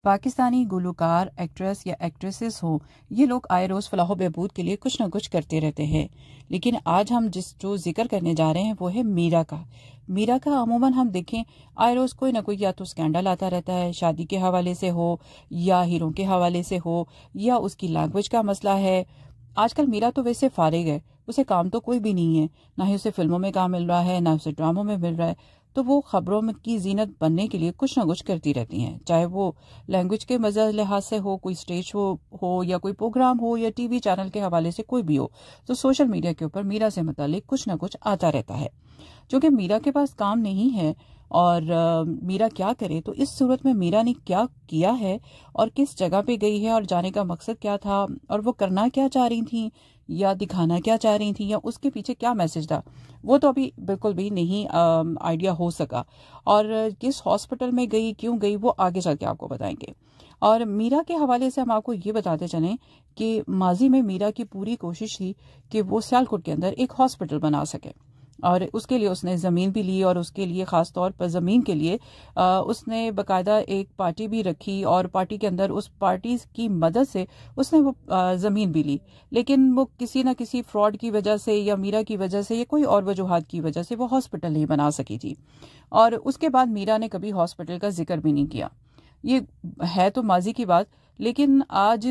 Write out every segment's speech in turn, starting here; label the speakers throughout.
Speaker 1: پاکستانی گلوکار، ایکٹریس یا ایکٹریسز ہوں، یہ لوگ آئے روز فلاح و بہبود کے لیے کچھ نہ کچھ کرتے رہتے ہیں، لیکن آج ہم جو ذکر کرنے جا رہے ہیں وہ ہے میرا کا۔ میرا کا عموماً ہم دیکھیں آئے روز کوئی نہ کوئی یا تو سکینڈل آتا رہتا ہے، شادی کے حوالے سے ہو یا ہیروں کے حوالے سے ہو یا اس کی لینگویج کا مسئلہ ہے۔ آج کل میرا تو ویسے فارغ ہے، اسے کام تو کوئی بھی نہیں ہے، نہ ہی اسے فلموں میں کام مل رہا ہے نہ اسے ڈراموں میں مل رہا ہے، تو وہ خبروں کی زینت بننے کے لیے کچھ نہ کچھ کرتی رہتی ہیں، چاہے وہ لینگویج کے لحاظ سے ہو، کوئی اسٹیج شو ہو یا کوئی پروگرام ہو یا ٹی وی چینل کے حوالے سے کوئی بھی ہو، تو سوشل میڈیا کے اوپر میرا سے متعلق کچھ نہ کچھ آتا رہتا ہے۔ چونکہ میرا کے پاس کام نہیں ہے اور میرا کیا کرے، تو اس صورت میں میرا نے کیا کیا ہے اور کس جگہ پہ گئی ہے اور جانے کا مقصد کیا تھا اور وہ کرنا کیا چاہ رہی تھیں یا دکھانا کیا چاہ رہی تھیں یا اس کے پیچھے کیا میسج تھا، وہ تو ابھی بالکل بھی نہیں آئیڈیا ہو سکا، اور کس ہاسپٹل میں گئی، کیوں گئی، وہ آگے چل کے آپ کو بتائیں گے۔ اور میرا کے حوالے سے ہم آپ کو یہ بتاتے چلیں کہ ماضی میں میرا کی پوری کوشش تھی کہ وہ سیالکوٹ کے اندر ایک ہاسپٹل بنا سکے، اور اس کے لیے اس نے زمین بھی لی، اور اس کے لیے خاص طور پر زمین کے لیے اس نے باقاعدہ ایک پارٹی بھی رکھی، اور پارٹی کے اندر اس پارٹی کی مدد سے اس نے وہ زمین بھی لی، لیکن وہ کسی نہ کسی فراڈ کی وجہ سے یا میرا کی وجہ سے یا کوئی اور وجوہات کی وجہ سے وہ ہاسپٹل نہیں بنا سکی تھی، اور اس کے بعد میرا نے کبھی ہاسپٹل کا ذکر بھی نہیں کیا۔ یہ ہے تو ماضی کی بات، لیکن آج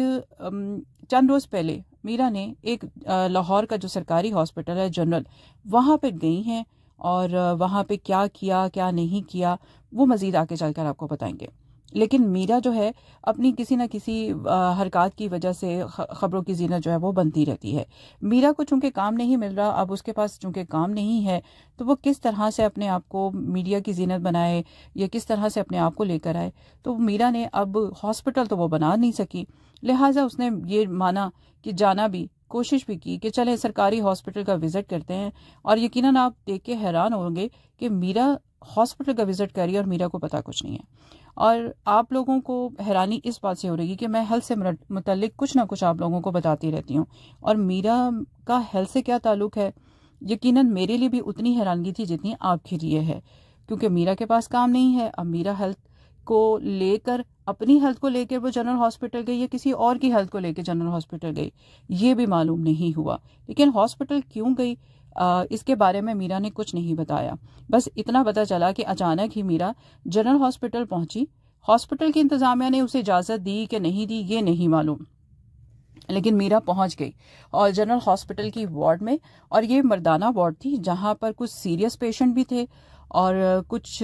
Speaker 1: چند روز پہلے میرا نے ایک لاہور کا جو سرکاری ہاسپٹل ہے جنرل، وہاں پہ گئی ہیں، اور وہاں پہ کیا کیا کیا نہیں کیا وہ مزید آگے چل کر آپ کو بتائیں گے۔ لیکن میرا جو ہے اپنی کسی نہ کسی حرکات کی وجہ سے خبروں کی زینت جو ہے وہ بنتی رہتی ہے۔ میرا کو چونکہ کام نہیں مل رہا، اب اس کے پاس چونکہ کام نہیں ہے، تو وہ کس طرح سے اپنے آپ کو میڈیا کی زینت بنائے یا کس طرح سے اپنے آپ کو لے کر آئے، تو میرا نے اب ہاسپٹل تو وہ بنا نہیں سکی، لہٰذا اس نے یہ مانا کہ جانا بھی، کوشش بھی کی کہ چلے سرکاری ہاسپٹل کا وزٹ کرتے ہیں، اور یقیناً آپ دیکھ کے حیران ہوں گے کہ میرا ہاسپٹل کا وزٹ کری اور میرا کو پتا کچھ نہیں ہے۔ اور آپ لوگوں کو حیرانی اس بات سے ہو رہی ہے کہ میں ہیلتھ سے متعلق کچھ نہ کچھ آپ لوگوں کو بتاتی رہتی ہوں، اور میرا کا ہیلتھ سے کیا تعلق ہے، یقیناً میرے لیے بھی اتنی حیرانگی تھی جتنی آپ کے لیے ہے، کیونکہ میرا کے پاس کام نہیں ہے۔ اب میرا ہیلتھ کو لے کر، اپنی ہیلتھ کو لے کے وہ جنرل ہاسپٹل گئی یا کسی اور کی ہیلتھ کو لے کے جنرل ہاسپٹل گئی، یہ بھی معلوم نہیں ہوا، لیکن ہاسپٹل کیوں گئی اس کے بارے میں میرا نے کچھ نہیں بتایا، بس اتنا پتا چلا کہ اچانک ہی میرا جنرل ہاسپٹل پہنچی۔ ہاسپٹل کی انتظامیہ نے اسے اجازت دی کہ نہیں دی یہ نہیں معلوم، لیکن میرا پہنچ گئی اور جنرل ہاسپٹل کی وارڈ میں، اور یہ مردانہ وارڈ تھی جہاں پر کچھ سیریس پیشنٹ بھی تھے اور کچھ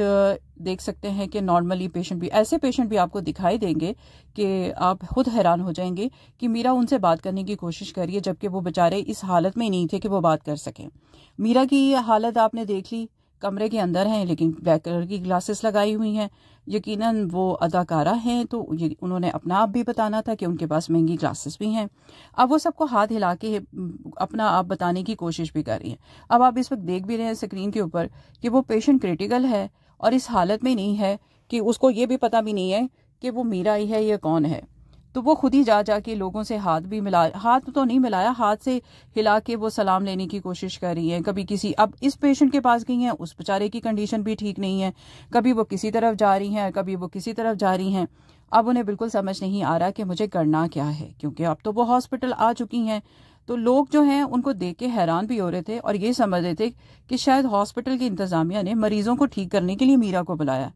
Speaker 1: دیکھ سکتے ہیں کہ نارملی پیشنٹ بھی، ایسے پیشنٹ بھی آپ کو دکھائی دیں گے کہ آپ خود حیران ہو جائیں گے کہ میرا ان سے بات کرنے کی کوشش کریے، جبکہ وہ بیچارے اس حالت میں نہیں تھے کہ وہ بات کر سکیں۔ میرا کی حالت آپ نے دیکھ لی، کمرے کے اندر ہیں لیکن بلیک کلر کی گلاسز لگائی ہوئی ہیں، یقیناً وہ اداکارہ ہیں تو انہوں نے اپنا آپ بھی بتانا تھا کہ ان کے پاس مہنگی گلاسز بھی ہیں۔ اب وہ سب کو ہاتھ ہلا کے اپنا آپ بتانے کی کوشش بھی کر رہی ہیں۔ اب آپ اس وقت دیکھ بھی رہے ہیں اسکرین کے اوپر کہ وہ پیشنٹ کریٹیکل ہے اور اس حالت میں نہیں ہے کہ اس کو یہ بھی پتہ بھی نہیں ہے کہ وہ میرا ہی ہے یا کون ہے، تو وہ خود ہی جا کے لوگوں سے ہاتھ بھی ہاتھ تو نہیں ملایا، ہاتھ سے ہلا کے وہ سلام لینے کی کوشش کر رہی ہیں، کبھی کسی، اب اس پیشنٹ کے پاس گئی ہیں، اس بیچارے کی کنڈیشن بھی ٹھیک نہیں ہے، کبھی وہ کسی طرف جا رہی ہیں، کبھی وہ کسی طرف جا رہی ہیں۔ اب انہیں بالکل سمجھ نہیں آ رہا کہ مجھے کرنا کیا ہے، کیونکہ اب تو وہ ہاسپٹل آ چکی ہیں، تو لوگ جو ہیں ان کو دیکھ کے حیران بھی ہو رہے تھے اور یہ سمجھ رہے تھے کہ شاید ہاسپٹل کی انتظامیہ نے مریضوں کو ٹھیک کرنے کے لیے میرا کو بلایا۔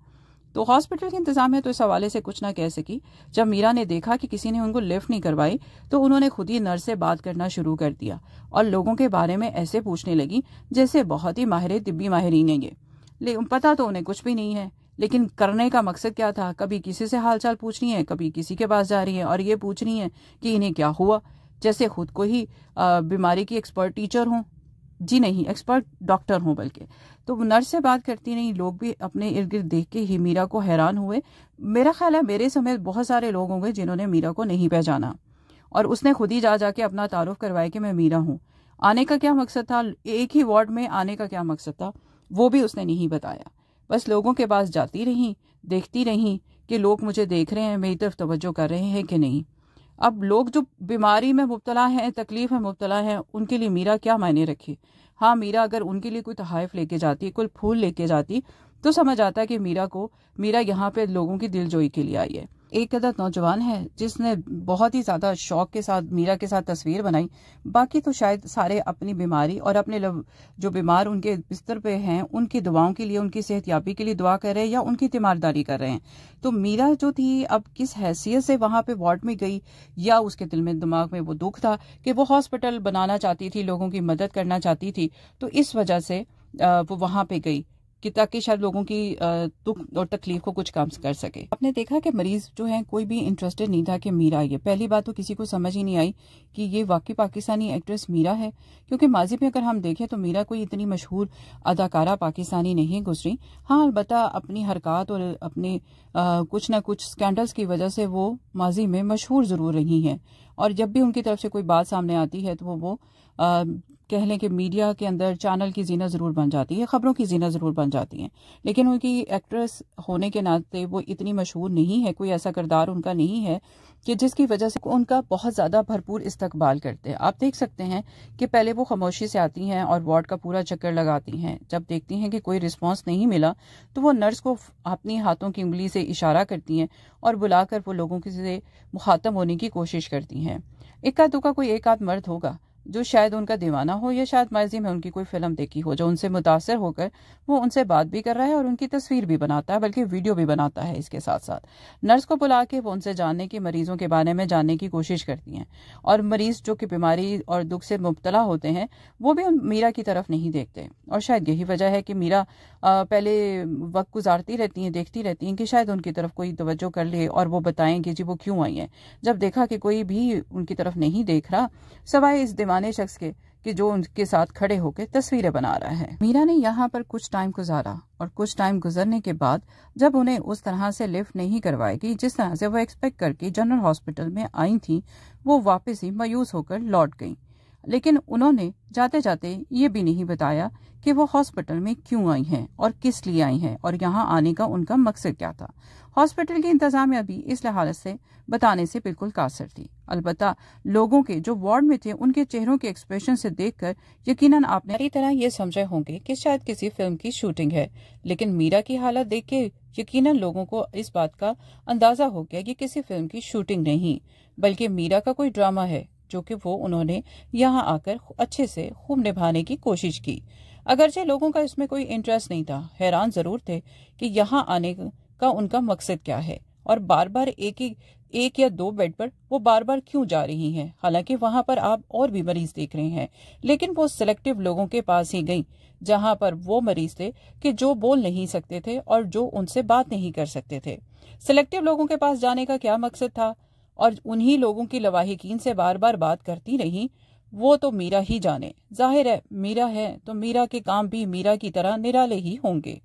Speaker 1: تو ہاسپٹل کی انتظامیہ تو اس حوالے سے کچھ نہ کہہ سکی۔ جب میرا نے دیکھا کہ کسی نے ان کو لفٹ نہیں کروائی تو انہوں نے خود ہی نرس سے بات کرنا شروع کر دیا اور لوگوں کے بارے میں ایسے پوچھنے لگی جیسے بہت ہی ماہر طبی ماہرین ہیں یہ، لیکن پتہ تو انہیں کچھ بھی نہیں ہے، لیکن کرنے کا مقصد کیا تھا، کبھی کسی سے حال چال پوچھ رہی ہیں، کبھی کسی کے پاس جا رہی ہیں اور یہ پوچھ رہی ہیں کہ انہیں کیا ہوا، جیسے خود کو ہی بیماری کی ایکسپرٹ ٹیچر ہوں، جی نہیں ایکسپرٹ ڈاکٹر ہوں بلکہ۔ تو وہ نرس سے بات کرتی نہیں، لوگ بھی اپنے ارد گرد دیکھ کے ہی میرا کو حیران ہوئے۔ میرا خیال ہے میرے سمیت بہت سارے لوگ ہوں گے جنہوں نے میرا کو نہیں پہچانا، اور اس نے خود ہی جا کے اپنا تعارف کروایا کہ میں میرا ہوں۔ آنے کا کیا مقصد تھا، ایک ہی وارڈ میں آنے کا کیا مقصد تھا وہ بھی اس نے نہیں بتایا، بس لوگوں کے پاس جاتی رہیں، دیکھتی رہیں کہ لوگ مجھے دیکھ رہے ہیں، میری طرف توجہ کر رہے ہیں کہ نہیں۔ اب لوگ جو بیماری میں مبتلا ہیں، تکلیف میں مبتلا ہیں، ان کے لیے میرا کیا معنی رکھے۔ ہاں میرا اگر ان کے لیے کوئی تحائف لے کے جاتی، کوئی پھول لے کے جاتی، تو سمجھ آتا ہے کہ میرا یہاں پہ لوگوں کی دل جوئی کے لیے آئی ہے۔ ایک عدد نوجوان ہے جس نے بہت ہی زیادہ شوق کے ساتھ میرا کے ساتھ تصویر بنائی. باقی تو شاید سارے اپنی بیماری اور اپنے جو بیمار ان کے بستر پہ ہیں ان کی دعاؤں کے لیے، ان کی صحت یابی کے لیے دعا کر رہے ہیں یا ان کی تیمارداری کر رہے ہیں. تو میرا جو تھی اب کس حیثیت سے وہاں پہ وارڈ میں گئی، یا اس کے دل میں دماغ میں وہ دکھ تھا کہ وہ ہاسپٹل بنانا چاہتی تھی، لوگوں کی مدد کرنا چاہتی تھی، تو اس وجہ سے وہ وہاں پہ گئی کہ تاکہ شاید لوگوں کی دکھ اور تکلیف کو کچھ کم کر سکے. آپ نے دیکھا کہ مریض جو ہیں کوئی بھی انٹرسٹڈ نہیں تھا کہ میرا یہ. پہلی بات تو کسی کو سمجھ ہی نہیں آئی کہ یہ واقعی پاکستانی ایکٹریس میرا ہے، کیونکہ ماضی میں اگر ہم دیکھیں تو میرا کوئی اتنی مشہور اداکارہ پاکستانی نہیں گزری. ہاں البتہ اپنی حرکات اور اپنے کچھ نہ کچھ سکینڈلز کی وجہ سے وہ ماضی میں مشہور ضرور رہی ہیں، اور جب بھی ان کی طرف سے کوئی بات سامنے آتی ہے تو وہ کہہ لیں کہ میڈیا کے اندر چینل کی زینت ضرور بن جاتی ہے، خبروں کی زینت ضرور بن جاتی ہیں، لیکن ان کی ایکٹریس ہونے کے ناطے وہ اتنی مشہور نہیں ہے، کوئی ایسا کردار ان کا نہیں ہے کہ جس کی وجہ سے ان کا بہت زیادہ بھرپور استقبال کرتے ہیں. آپ دیکھ سکتے ہیں کہ پہلے وہ خاموشی سے آتی ہیں اور وارڈ کا پورا چکر لگاتی ہیں. جب دیکھتی ہیں کہ کوئی رسپانس نہیں ملا تو وہ نرس کو اپنی ہاتھوں کی انگلی سے اشارہ کرتی ہیں اور بلا کر وہ لوگوں سے مخاطب ہونے کی کوشش کرتی ہیں. اکا دکا کوئی ایک آدھ مرد ہوگا جو شاید ان کا دیوانہ ہو، یا شاید ماضی میں ان کی کوئی فلم دیکھی ہو جو ان سے متاثر ہو کر وہ ان سے بات بھی کر رہا ہے اور ان کی تصویر بھی بناتا ہے، بلکہ ویڈیو بھی بناتا ہے. اس کے ساتھ ساتھ نرس کو بلا کے وہ ان سے جاننے کی، مریضوں کے بارے میں جاننے کی کوشش کرتی ہیں، اور مریض جو کہ بیماری اور دکھ سے مبتلا ہوتے ہیں وہ بھی میرا کی طرف نہیں دیکھتے. اور شاید یہی وجہ ہے کہ میرا پہلے وقت گزارتی رہتی ہیں، دیکھتی رہتی ہیں کہ شاید ان کی طرف کوئی توجہ کر لے اور وہ بتائیں کہ جی وہ کیوں آئی ہیں. جب دیکھا کہ کوئی بھی ان کی طرف نہیں دیکھ رہا سوائے اس دیوانے شخص کے کہ جو ان کے ساتھ کھڑے ہو کے تصویریں بنا رہا ہے. میرا نے یہاں پر کچھ ٹائم گزارا، اور کچھ ٹائم گزرنے کے بعد جب انہیں اس طرح سے لفٹ نہیں کروائی گئی جس طرح سے وہ ایکسپیکٹ کر کے جنرل ہاسپٹل میں آئی تھیں، وہ واپس ہی مایوس ہو کر لوٹ گئیں. لیکن انہوں نے جاتے جاتے یہ بھی نہیں بتایا کہ وہ ہاسپٹل میں کیوں آئی ہیں اور کس لیے آئی ہیں اور یہاں آنے کا ان کا مقصد کیا تھا. ہاسپٹل کی انتظامیہ بھی اس لحاظ سے بتانے سے بالکل قاصر تھی. البتہ لوگوں کے جو وارڈ میں تھے ان کے چہروں کے ایکسپریشن سے دیکھ کر یقیناً آپ نے ہری طرح یہ سمجھے ہوں گے کہ شاید کسی فلم کی شوٹنگ ہے، لیکن میرا کی حالت دیکھ کے یقیناً لوگوں کو اس بات کا اندازہ ہو گیا کہ کسی فلم کی شوٹنگ نہیں بلکہ میرا کا کوئی ڈرامہ ہے جو کہ وہ انہوں نے یہاں آ کر اچھے سے خوب نبھانے کی کوشش کی. اگرچہ لوگوں کا اس میں کوئی انٹرسٹ نہیں تھا، حیران ضرور تھے کہ یہاں آنے کا ان کا مقصد کیا ہے اور بار بار ایک یا دو بیڈ پر وہ بار بار کیوں جا رہی ہیں، حالانکہ وہاں پر آپ اور بھی مریض دیکھ رہے ہیں. لیکن وہ سلیکٹیو لوگوں کے پاس ہی گئیں جہاں پر وہ مریض تھے کہ جو بول نہیں سکتے تھے اور جو ان سے بات نہیں کر سکتے تھے. سلیکٹیو لوگوں کے پاس جانے کا کیا مقصد تھا، اور انہی لوگوں کی لواحقین سے بار بار بات کرتی رہی، وہ تو میرا ہی جانے. ظاہر ہے میرا ہے تو میرا کے کام بھی میرا کی طرح نرالے ہی ہوں گے.